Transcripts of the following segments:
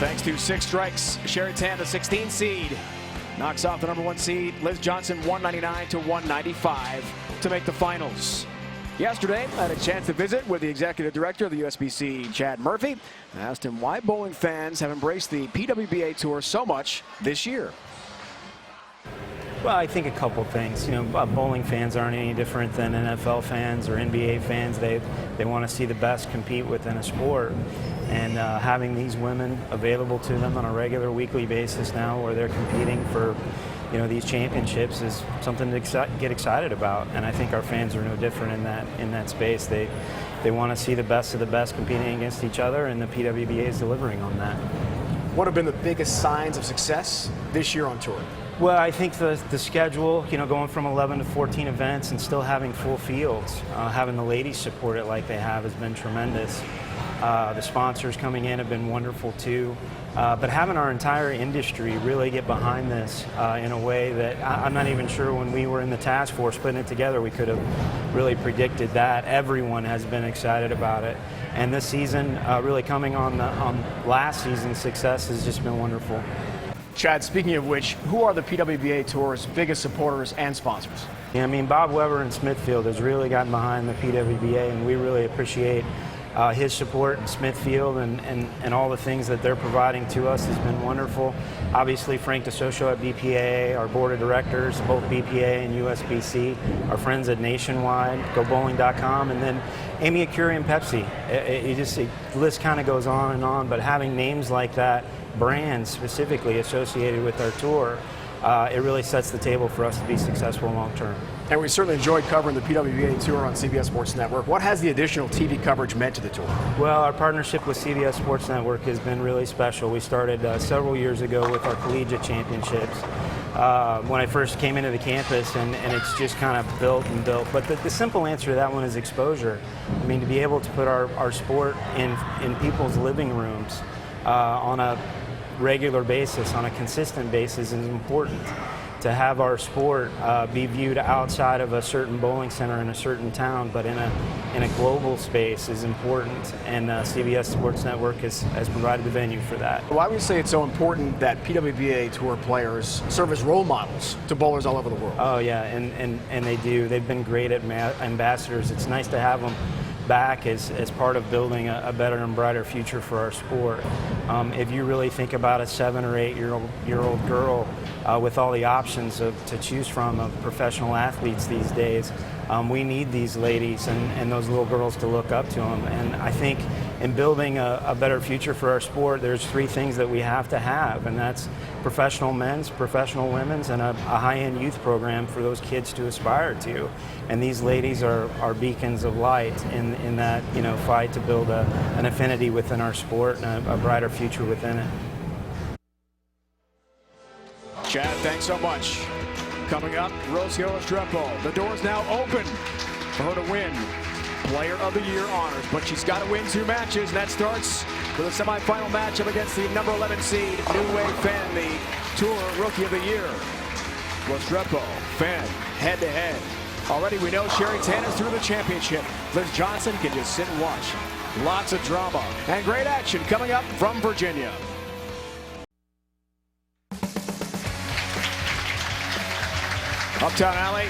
Thanks to 6 strikes, Sherry Tan, the 16 seed, knocks off the #1 seed, Liz Johnson, 199 to 195 to make the finals. Yesterday, I had a chance to visit with the executive director of the USBC, Chad Murphy. I asked him why bowling fans have embraced the PWBA Tour so much this year. Well, I think a couple things. You know, bowling fans aren't any different than NFL fans or NBA fans. They want to see the best compete within a sport. And having these women available to them on a regular weekly basis now where they're competing for, you know, these championships is something to get excited about. And I think our fans are no different in that space. They want to see the best of the best competing against each other, and the PWBA is delivering on that. What have been the biggest signs of success this year on tour? Well, I think the schedule, you know, going from 11 to 14 events and still having full fields, having the ladies support it like they have has been tremendous. The sponsors coming in have been wonderful too. But having our entire industry really get behind this in a way that I'm not even sure when we were in the task force putting it together we could have really predicted that. Everyone has been excited about it. And this season, really coming on last season's success has just been wonderful. Chad, speaking of which, who are the PWBA Tour's biggest supporters and sponsors? Yeah, I mean, Bob Weber in Smithfield has really gotten behind the PWBA, and we really appreciate his support in Smithfield and all the things that they're providing to us has been wonderful. Obviously, Frank DeSocio at BPA, our board of directors, both BPA and USBC, our friends at Nationwide, GoBowling.com, and then Amy at Curie and Pepsi. The list kind of goes on, but having names like that, brands specifically associated with our tour, it really sets the table for us to be successful long term. And we certainly enjoyed covering the PWBA Tour on CBS Sports Network. What has the additional TV coverage meant to the tour? Well, our partnership with CBS Sports Network has been really special. We started several years ago with our collegiate championships when I first came into the campus, and it's just kind of built and built. But the simple answer to that one is exposure. I mean, to be able to put our sport in people's living rooms on a regular basis, on a consistent basis, is important. To have our sport be viewed outside of a certain bowling center in a certain town, but in a global space is important, and CBS Sports Network has provided the venue for that. Why would you say it's so important that PWBA Tour players serve as role models to bowlers all over the world? Oh yeah, and they do. They've been great at ambassadors. It's nice to have them back as part of building a better and brighter future for our sport. If you really think about a 7 or 8 year old girl with all the options to choose from of professional athletes these days, we need these ladies and those little girls to look up to them. And I think in building a better future for our sport, there's 3 things that we have to have, and that's professional men's, professional women's, and a high-end youth program for those kids to aspire to. And these ladies are beacons of light in that, you know, fight to build an affinity within our sport and a brighter future within it. Chad, thanks so much. Coming up, Rocio Estrepo. The door's now open for her to win Player of the Year honors, but she's got to win 2 matches, and that starts with a semifinal matchup against the number 11 seed, New Wave Fan, the Tour Rookie of the Year. Estrepo, Fan, head-to-head. Already we know Sherry Tan is through the championship. Liz Johnson can just sit and watch. Lots of drama and great action coming up from Virginia. Uptown Alley.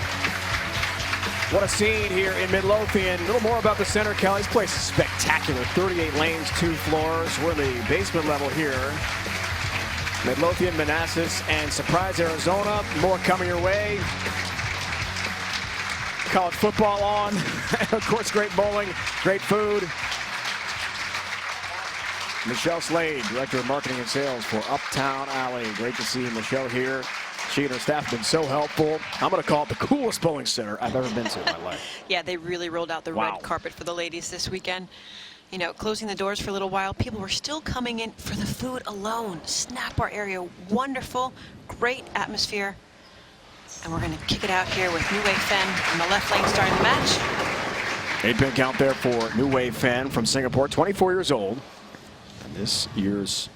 What a scene here in Midlothian. A little more about the center, Kelly. This place is spectacular. 38 lanes, 2 floors. We're in the basement level here. Midlothian, Manassas, and Surprise, Arizona. More coming your way. College football on. Of course, great bowling, great food. Michelle Slade, Director of Marketing and Sales for Uptown Alley. Great to see Michelle here. She and her staff have been so helpful. I'm going to call it the coolest bowling center I've ever been to in my life. Yeah, they really rolled out the red carpet for the ladies this weekend. You know, closing the doors for a little while, people were still coming in for the food alone. Snack bar area, wonderful, great atmosphere. And we're going to kick it out here with New Wave Fen on the left lane starting the match. 8-pin count there for New Wave Fen from Singapore, 24 years old. And this year's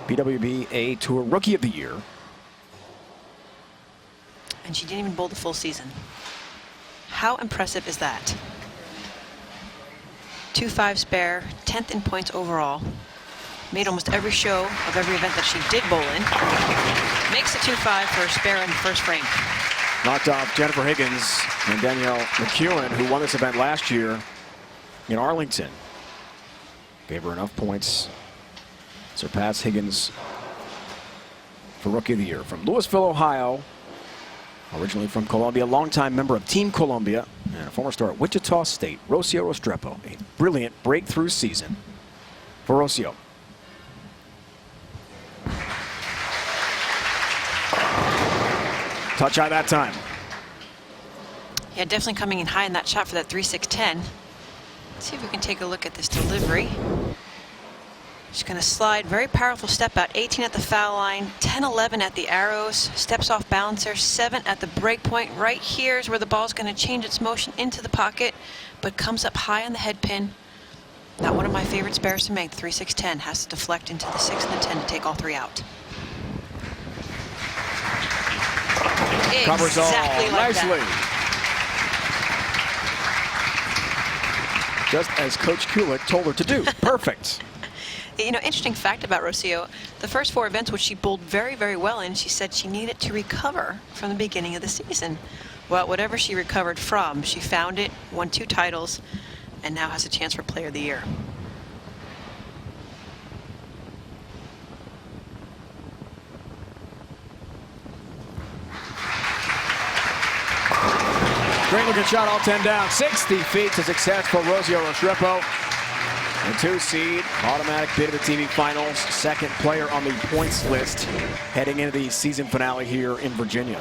PWBA Tour Rookie of the Year. And she didn't even bowl the full season. How impressive is that? 2-5 spare, 10th in points overall. Made almost every show of every event that she did bowl in. Makes it 2-5 for a spare in the first frame. Knocked off Jennifer Higgins and Danielle McEwen, who won this event last year in Arlington. Gave her enough points. Surpassed Higgins for Rookie of the Year. From Louisville, Ohio. Originally from Columbia, longtime member of Team Columbia, and a former star at Wichita State, Rocio Restrepo. A brilliant breakthrough season for Rocio. Touch high that time. Yeah, definitely coming in high in that shot for that 3-6-10. Let's see if we can take a look at this delivery. She's going to slide, very powerful step out, 18 at the foul line, 10-11 at the arrows, steps off balancer, 7 at the break point. Right here is where the ball's going to change its motion into the pocket, but comes up high on the head pin. Not one of my favorite spares to make. The 3-6-10 has to deflect into the 6 and the 10 to take all 3 out. Covers all Exactly like nicely. that. Just as Coach Kulik told her to do. Perfect. You know, interesting fact about Rocio, the first 4 events which she bowled very, very well in, she said she needed to recover from the beginning of the season. Well, whatever she recovered from, she found it, won 2 titles, and now has a chance for Player of the Year. Great looking shot, all 10 down. 60 feet to success for Rocio Restrepo. The 2 seed, automatic bid of the TV Finals. Second player on the points list heading into the season finale here in Virginia.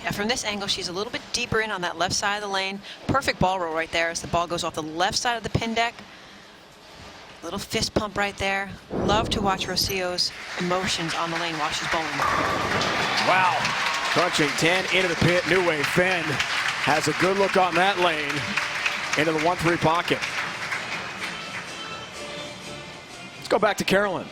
Yeah, from this angle, she's a little bit deeper in on that left side of the lane. Perfect ball roll right there as the ball goes off the left side of the pin deck. Little fist pump right there. Love to watch Rocio's emotions on the lane while she's bowling. Wow. Crunching 10 into the pit. New Wave Fenn has a good look on that lane into the 1-3 pocket. Let's go back to Carolyn.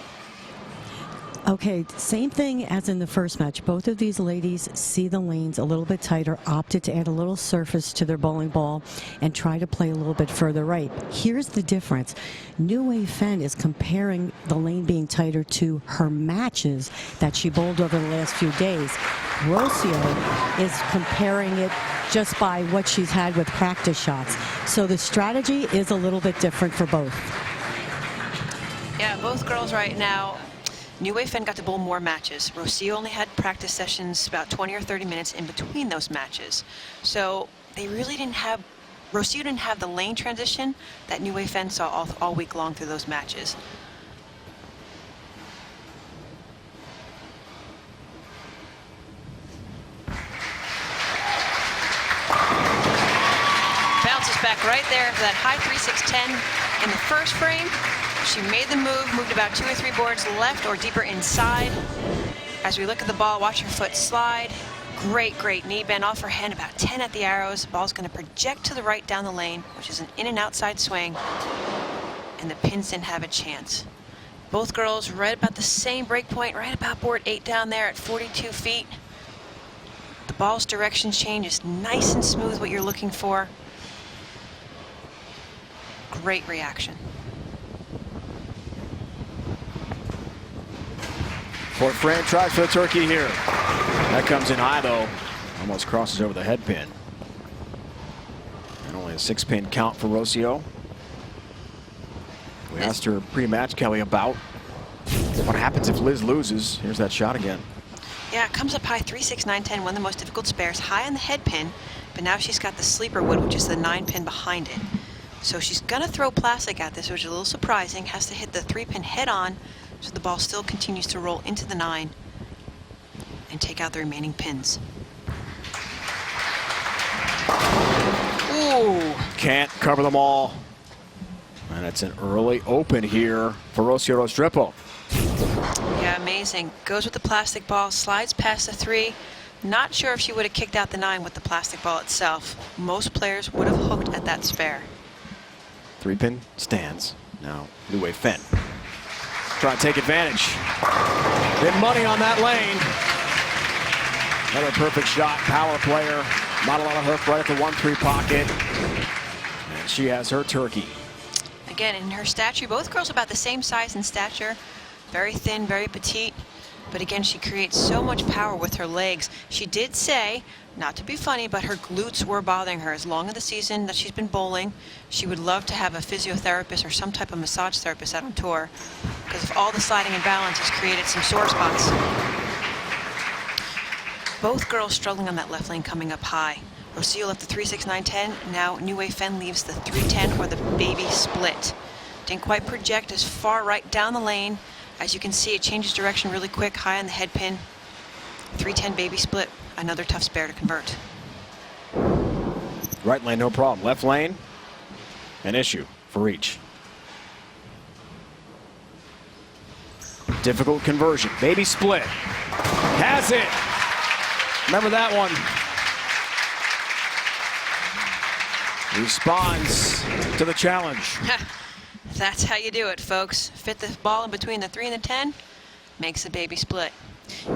Okay, same thing as in the first match. Both of these ladies see the lanes a little bit tighter, opted to add a little surface to their bowling ball and try to play a little bit further right. Here's the difference. New Wave Fenn is comparing the lane being tighter to her matches that she bowled over the last few days. Rocio is comparing it just by what she's had with practice shots. So the strategy is a little bit different for both. Yeah, both girls right now. New Wave Fenn got to bowl more matches. Rocio only had practice sessions about 20 or 30 minutes in between those matches. So they really didn't have, Rocio didn't have the lane transition that New Wave Fenn saw all week long through those matches. Bounces back right there for that high 3-6-10 in the first frame. She made the move, moved about 2 or 3 boards left or deeper inside. As we look at the ball, watch her foot slide. Great, great knee bend off her hand, about 10 at the arrows. The ball's going to project to the right down the lane, which is an in and outside swing. And the pins didn't have a chance. Both girls right about the same break point, right about board 8 down there at 42 feet. The ball's direction change is nice and smooth, what you're looking for. Great reaction. Fourth frame, tries for the turkey here. That comes in high though. Almost crosses over the head pin. And only a 6-pin count for Rocio. We asked her pre-match, Kelly, about what happens if Liz loses. Here's that shot again. Yeah, it comes up high, 3-6-9-10, one of the most difficult spares, high on the head pin, but now she's got the sleeper wood, which is the 9-pin behind it. So she's gonna throw plastic at this, which is a little surprising, has to hit the 3-pin head on, so the ball still continues to roll into the 9 and take out the remaining pins. Ooh. Can't cover them all. And it's an early open here for Rocio Restrepo. Yeah, amazing. Goes with the plastic ball, slides past the 3. Not sure if she would have kicked out the 9 with the plastic ball itself. Most players would have hooked at that spare. 3-pin stands. Now, New Wave Fenn. Trying to take advantage. Been money on that lane. Another perfect shot, power player. Not a lot of hook right at the 1-3 pocket. And she has her turkey. Again, in her stature, both girls about the same size and stature. Very thin, very petite. But again, she creates so much power with her legs. She did say, not to be funny, but her glutes were bothering her. As long as the season that she's been bowling, she would love to have a physiotherapist or some type of massage therapist out on tour, because of all the sliding and balance has created some sore spots. Both girls struggling on that left lane coming up high. Rocio left the 3-6-9-10. Now New Wei Fen leaves the 3-10 or the baby split. Didn't quite project as far right down the lane. As you can see, it changes direction really quick, high on the head pin. 3-10 baby split, another tough spare to convert. Right lane, no problem. Left lane, an issue for each. Difficult conversion. Baby split. Has it. Remember that one. Responds to the challenge. That's how you do it, folks. Fit the ball in between the 3 and the 10, makes the baby split.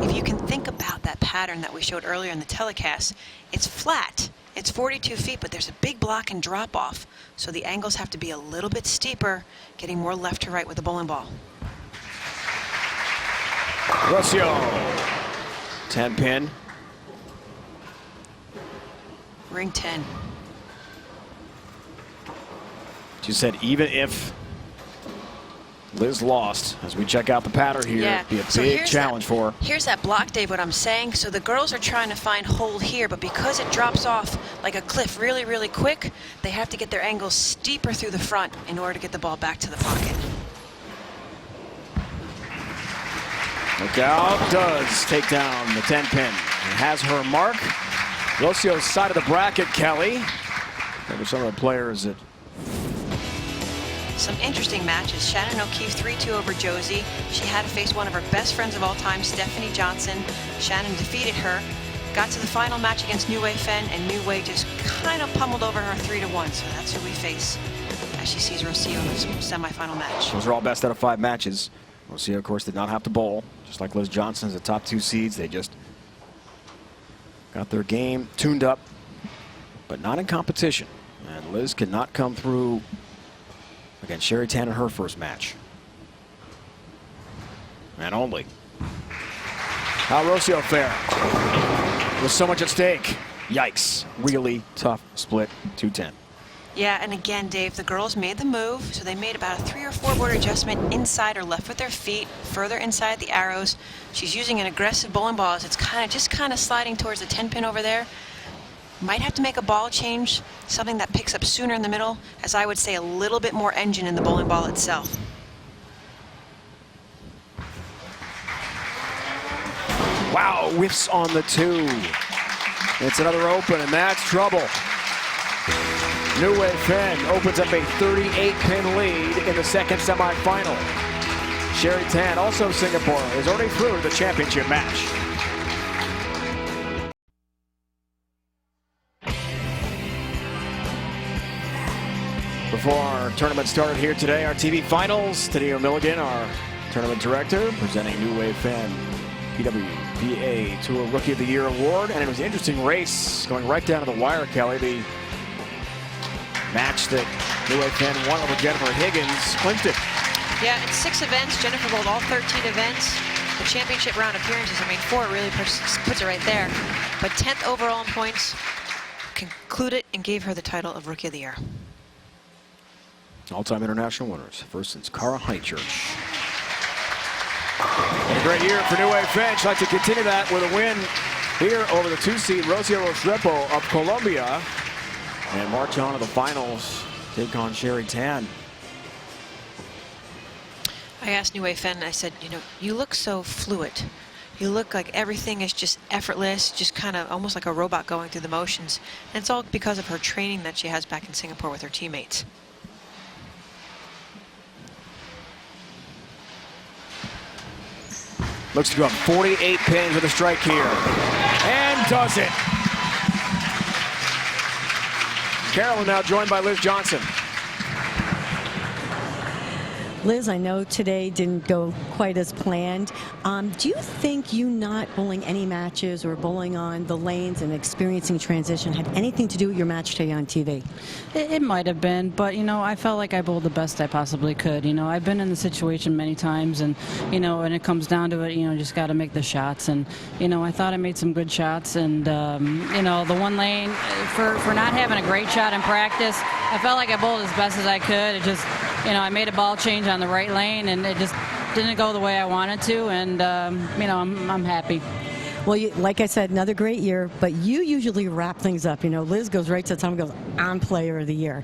If you can think about that pattern that we showed earlier in the telecast, it's flat. It's 42 feet, but there's a big block and drop off. So the angles have to be a little bit steeper, getting more left to right with the bowling ball. Rocio. 10 pin. Ring 10. She said even if Liz lost, as we check out the pattern here, Yeah. it'd be a So big challenge for her. Here's that block, Dave, what I'm saying. So the girls are trying to find hold here, but because it drops off like a cliff really, really quick, they have to get their angles steeper through the front in order to get the ball back to the pocket. Look out, does take down the 10 pin. And has her mark. Rocio's side of the bracket, Kelly. Maybe some of the players that... Some interesting matches. Shannon O'Keefe 3-2 over Josie. She had to face one of her best friends of all time, Stephanie Johnson. Shannon defeated her. Got to the final match against New Wei Fen, and New Wei just kind of pummeled over her 3-1. So that's who we face as she sees Rocio in the semifinal match. Those are all best out of 5 matches. Rocio, of course, did not have to bowl. Just like Liz Johnson's the top 2 seeds. They just got their game tuned up, but not in competition. And Liz cannot come through against Sherry Tan in her first match. And only. How Rocio fare? With so much at stake. Yikes. Really tough split, 2-10. Yeah, and again, Dave, the girls made the move, so they made about a 3 or 4 board adjustment inside or left with their feet, further inside the arrows. She's using an aggressive bowling ball as it's just kind of sliding towards the 10 pin over there. Might have to make a ball change, something that picks up sooner in the middle, as I would say a little bit more engine in the bowling ball itself. Wow, whiffs on the 2. It's another open, and that's trouble. New Wei Fen opens up a 38-pin lead in the second semifinal. Sherry Tan, also Singapore, is already through the championship match. Before our tournament started here today, our TV finals, Tadeo Milligan, our tournament director, presenting New Wei Fen PWBA Tour Rookie of the Year award. And it was an interesting race going right down to the wire, Kelly. The match that New Wei Fen won over Jennifer Higgins clinched it. Yeah, it's 6 events. Jennifer bowled all 13 events. The championship round appearances, 4 really puts it right there. But 10th overall in points, concluded and gave her the title of Rookie of the Year. All-time international winners, first since Cara Honeychurch. And a great year for New Wei Fen. She'd like to continue that with a win here over the 2-seed Rocio Restrepo of Colombia. And march on to the finals, take on Sherry Tan. I asked New Wei Fen, I said, you look so fluid. You look like everything is just effortless, just kind of almost like a robot going through the motions. And it's all because of her training that she has back in Singapore with her teammates. Looks to go up 48 pins with a strike here. And does it. Carolyn now joined by Liz Johnson. Liz, I know today didn't go quite as planned. Do you think you not bowling any matches or bowling on the lanes and experiencing transition had anything to do with your match today on TV? It might have been, but, you know, I felt like I bowled the best I possibly could. You know, I've been in the situation many times, and, you know, when it comes down to it, you know, just got to make the shots. And, you know, I thought I made some good shots, and, you know, the one lane, for not having a great shot in practice, I felt like I bowled as best as I could. It just, you know, I made a ball change on the right lane, and it just didn't go the way I wanted to, and, you know, I'm happy. Well, like I said, another great year, but you usually wrap things up. You know, Liz goes right to the top and goes, I'm Player of the Year.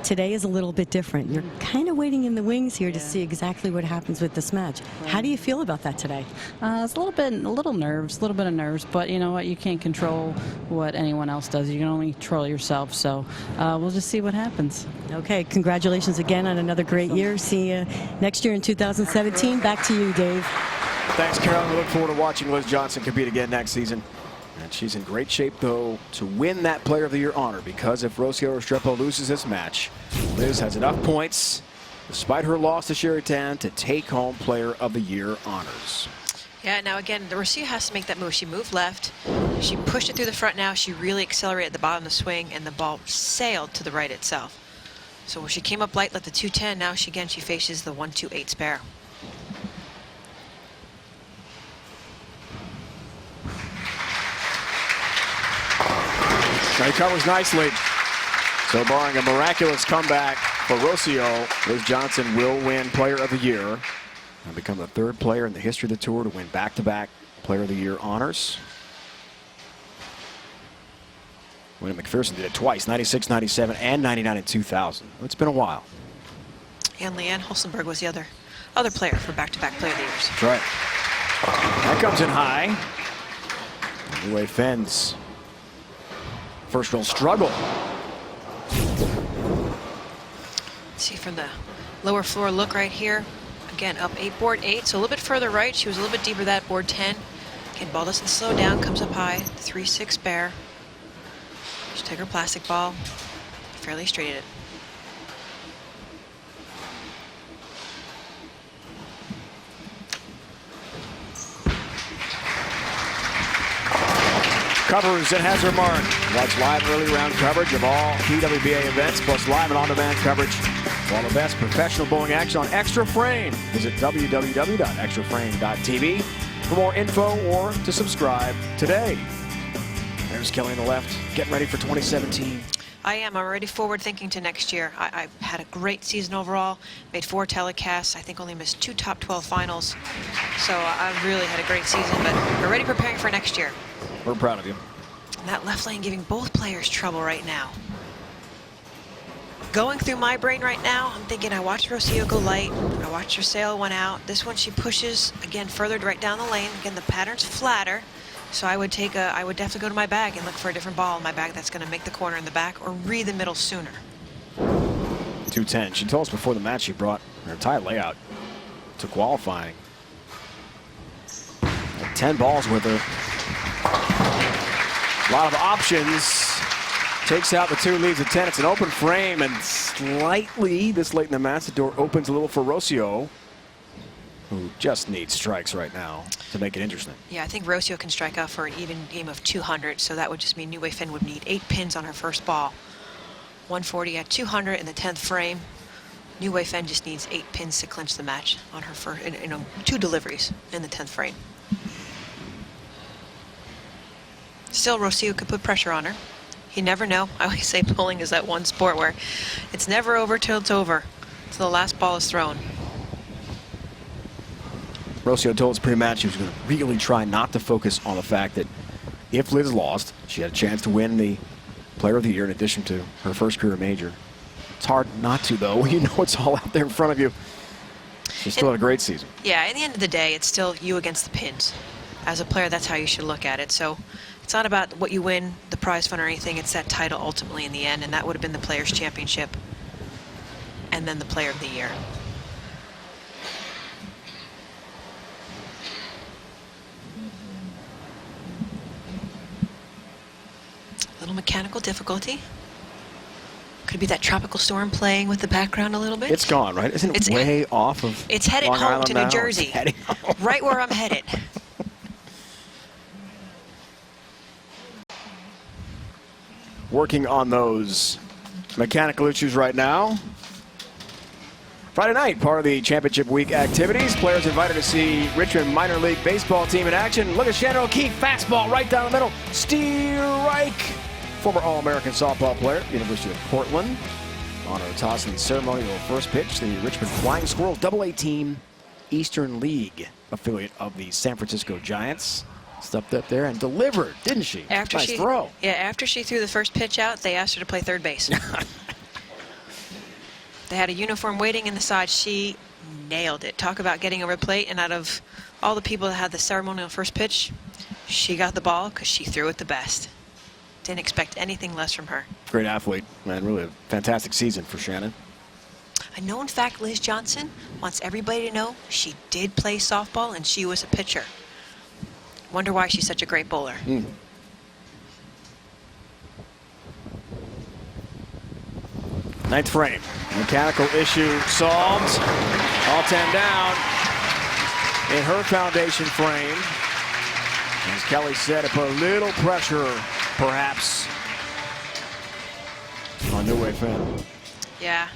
Today is a little bit different. You're kind of waiting in the wings here to see exactly what happens with this match. How do you feel about that today? It's a little bit of nerves, but you know what? You can't control what anyone else does. You can only control yourself. So we'll just see what happens. Okay, congratulations again on another great year. See you next year in 2017. Back to you, Dave. Thanks, Carolyn. We look forward to watching Liz Johnson compete again next season. And she's in great shape, though, to win that Player of the Year honor, because if Rocio Restrepo loses this match, Liz has enough points, despite her loss to Sherry Tan, to take home Player of the Year honors. Yeah, now again, the Rocio has to make that move. She moved left. She pushed it through the front now. She really accelerated the bottom of the swing, and the ball sailed to the right itself. So when she came up light, let the 210. Now she faces the 128 spare. He covers nicely. So barring a miraculous comeback for Rocio, Liz Johnson will win Player of the Year and become the third player in the history of the tour to win back-to-back Player of the Year honors. William McPherson did it twice, 96, 97, and 99 in 2000. It's been a while. And Leanne Hulsenberg was the other player for back-to-back Player of the Years. That's right. That comes in high. Wei Fen's first real struggle. See from the lower floor look right here. Again, up 8, board 8, so a little bit further right. She was a little bit deeper that board 10. Again, ball doesn't slow down, comes up high, 3-6 spare. Just take her plastic ball, fairly straight at it. Covers and has her mark. Watch live early round coverage of all PWBA events, plus live and on-demand coverage of all the best professional bowling action on Extra Frame. Visit www.extraframe.tv for more info or to subscribe today. There's Kelly on the left, getting ready for 2017. I am. I'm already forward thinking to next year. I had a great season overall, made 4 telecasts. I think only missed 2 top 12 finals. So I really had a great season, but we're already preparing for next year. We're proud of you. And that left lane giving both players trouble right now. Going through my brain right now, I'm thinking I watched Rocio go light. I watched her sail one out. This one she pushes, again, further right down the lane. Again, the pattern's flatter. So I would definitely go to my bag and look for a different ball in my bag that's going to make the corner in the back or read the middle sooner. 210. She told us before the match she brought her entire layout to qualifying. 10 balls with her. A lot of options. Takes out the 2, leaves at 10. It's an open frame, and slightly this late in the match, the door opens a little for Rocio, who just needs strikes right now to make it interesting. Yeah, I think Rocio can strike out for an even game of 200, so that would just mean Wei Fen would need 8 pins on her first ball. 140 at 200 in the 10th frame. Wei Fen just needs 8 pins to clinch the match on her first, 2 deliveries in the 10th frame. Still, Rocio could put pressure on her. You never know. I always say bowling is that one sport where it's never over till it's over, till the last ball is thrown. Rocio told us pre-match she was going to really try not to focus on the fact that if Liz lost, she had a chance to win the Player of the Year in addition to her first career major. It's hard not to, though. You know it's all out there in front of you. She still had a great season. Yeah, at the end of the day, it's still you against the pins. As a player, that's how you should look at it. So it's not about what you win, the prize fund or anything. It's that title ultimately in the end, and that would have been the Players' Championship and then the Player of the Year. Little mechanical difficulty. Could be that tropical storm playing with the background a little bit. It's gone, right? Isn't it way off of It's headed Long home Island to now? New Jersey. It's heading home. Right where I'm headed. Working on those mechanical issues right now. Friday night, part of the championship week activities. Players invited to see Richmond minor league baseball team in action. Look at Shannon O'Keefe, fastball right down the middle. Strike. Former All-American softball player, University of Portland. On a toss in the ceremonial first pitch, the Richmond Flying Squirrels AA team, Eastern League affiliate of the San Francisco Giants. Stepped up there and delivered, didn't she? Nice throw. Yeah, after she threw the first pitch out, they asked her to play third base. They had a uniform waiting in the side. She nailed it. Talk about getting over the plate. And out of all the people that had the ceremonial first pitch, she got the ball because she threw it the best. Didn't expect anything less from her. Great athlete, man. Really a fantastic season for Shannon. A known fact, Liz Johnson wants everybody to know she did play softball and she was a pitcher. Wonder why she's such a great bowler. Ninth frame. Mechanical issue solved. All 10 down in her foundation frame. As Kelly said, it put a little pressure, perhaps, on New Way Finn. Yeah.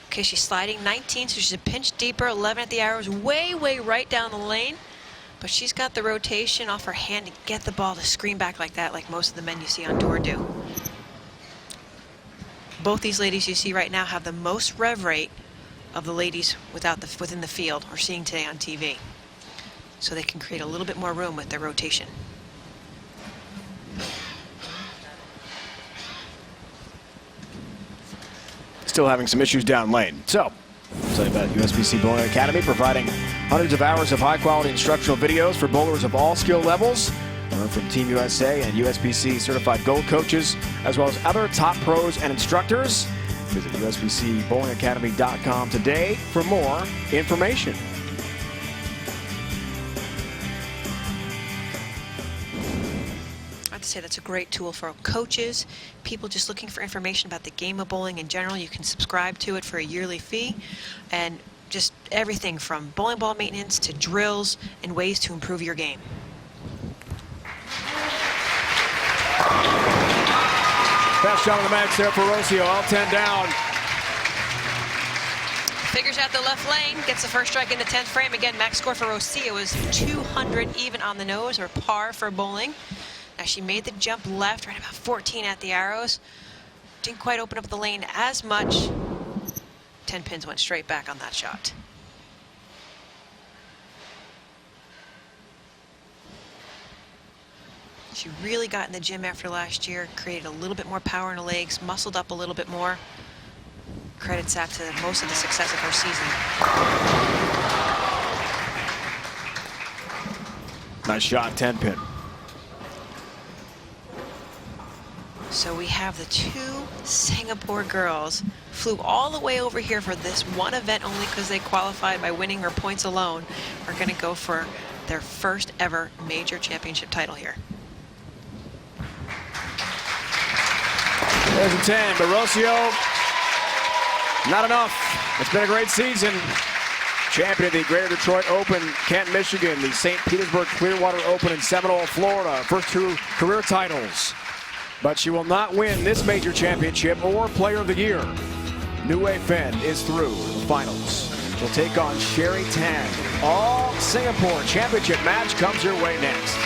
Okay, she's sliding 19, so she's a pinch deeper, 11 at the arrows, way right down the lane. But she's got the rotation off her hand to get the ball to screen back like that, like most of the men you see on tour do. Both these ladies you see right now have the most rev rate of the ladies within the field or seeing today on TV. So they can create a little bit more room with their rotation. Still having some issues down lane. So, I'll tell you about USBC Bowling Academy, providing hundreds of hours of high-quality instructional videos for bowlers of all skill levels. Learn from Team USA and USBC certified gold coaches, as well as other top pros and instructors. Visit USBCBowlingAcademy.com today for more information. I have to say that's a great tool for coaches, people just looking for information about the game of bowling in general. You can subscribe to it for a yearly fee, and just everything from bowling ball maintenance to drills and ways to improve your game. Fast shot on the max there for Rocio, all 10 down. Figures out the left lane, gets the first strike in the 10th frame. Again, max score for Rocio is 200 even on the nose, or par for bowling. Now she made the jump left, right about 14 at the arrows. Didn't quite open up the lane as much. 10 pins went straight back on that shot. She really got in the gym after last year, created a little bit more power in her legs, muscled up a little bit more. Credits that to most of the success of her season. Nice shot, 10 pin. So we have the two Singapore girls flew all the way over here for this one event only because they qualified by winning her points alone. Are going to go for their first ever major championship title here. There's a 10, but Rocio, not enough. It's been a great season. Champion of the Greater Detroit Open, Kent, Michigan, the St. Petersburg Clearwater Open in Seminole, Florida. First two career titles. But she will not win this major championship or Player of the Year. New Way Finn is through the finals. She'll take on Sherry Tan. All Singapore championship match comes your way next.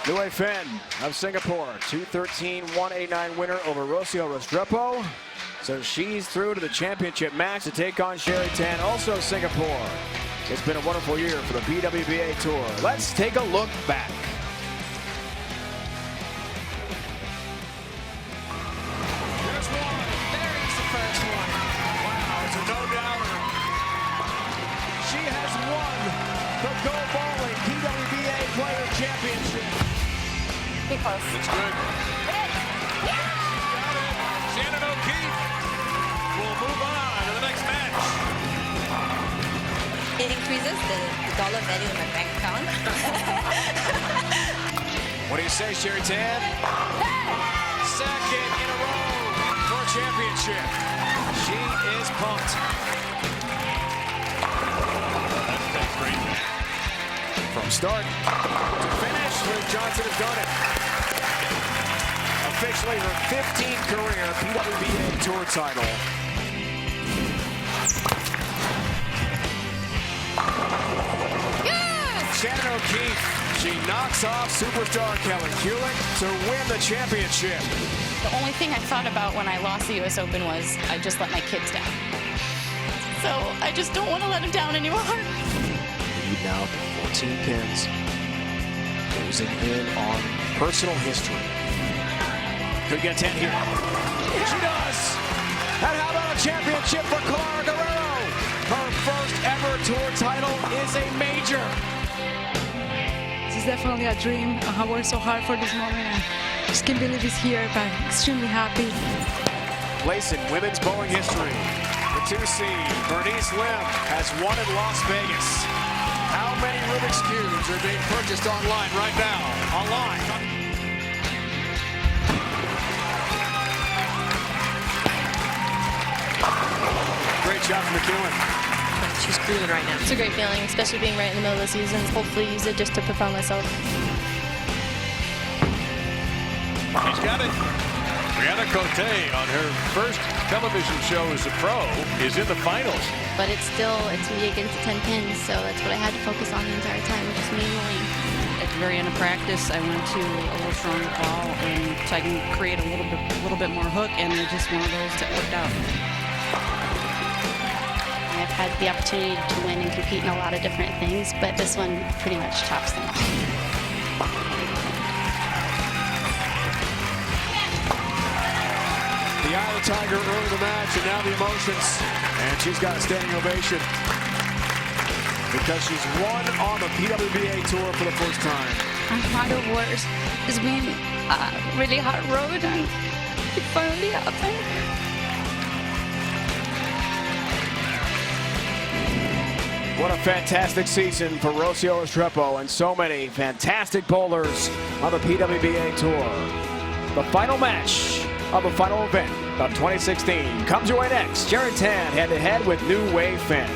New Way Finn of Singapore, 213-189 winner over Rocio Restrepo. So she's through to the championship match to take on Sherry Tan, also Singapore. It's been a wonderful year for the PWBA Tour. Let's take a look back. There's one. There's the first one. Wow, it's a no-doubter. She has won the Go Bowling PWBA Player Championship. Be close. It's good. Shannon O'Keefe will move on to the next match. It increases the dollar value in my bank account. What do you say, Sherry Tan? Second in a row for a championship. She is pumped. That's great. From start to finish, Liz Johnson has done it. Officially her 15th career PWBA Tour title. Shannon O'Keefe, she knocks off superstar Kelly Kulick to win the championship. The only thing I thought about when I lost the U.S. Open was I just let my kids down. So I just don't want to let them down anymore. Lead now to 14 pins. Closing in on personal history. Could get 10 here. She does. And how about a championship for Clara Guerrero? Her first ever tour title is a major. This is definitely a dream. I worked so hard for this moment. I just can't believe it's here, but extremely happy. Place in women's bowling history. The 2 seed, Bernice Lim, has won in Las Vegas. How many Rubik's Cubes are being purchased online right now? Online. Great job from McEwen. She's cruising right now. It's a great feeling, especially being right in the middle of the season. Hopefully use it just to propel myself. She's got it. Brianna Cote on her first television show as a pro is in the finals. But it's me against the 10 pins, so that's what I had to focus on the entire time, which is me and Lane. At the very end of practice, I went to a little stronger ball, and so I can create a little bit more hook, and it's just one of those that worked out. I've had the opportunity to win and compete in a lot of different things, but this one pretty much tops them all. The eye of the tiger early in the match, and now the emotions. And she's got a standing ovation because she's won on the PWBA Tour for the first time. I'm out of words. It's been a really hard road, and it finally happened. What a fantastic season for Rocio Restrepo and so many fantastic bowlers on the PWBA Tour. The final match of the final event of 2016 comes your way next. Jared Tan head-to-head with New Wave Finn.